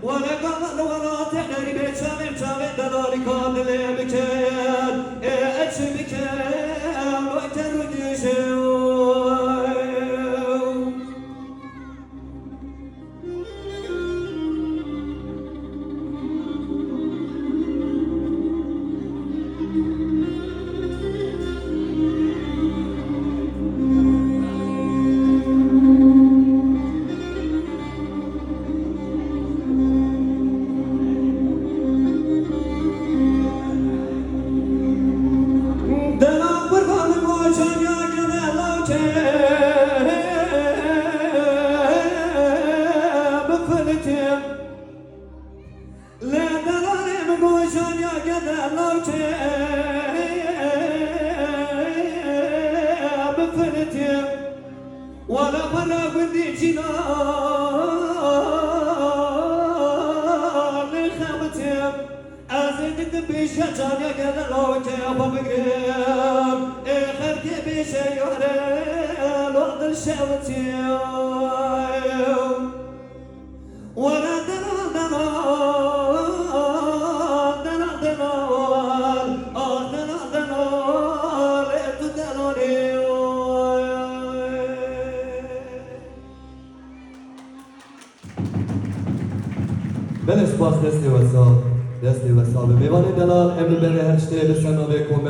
ولا قال ولا تحري بيتشامي بشامي دلالي كان اللي بكيان اتش بكيان وقت الرجيشو ولا ولا ودي جنان خامتهم أزيد بشجان يا جد لوتي أبو بقريب خرتي بشيوري الوضع الشوتي ولا دلال دلال دلال دلال دلال دلال دلالي بله سپاس دستی وسال به میوان دلال امر بره هرشته به سنابه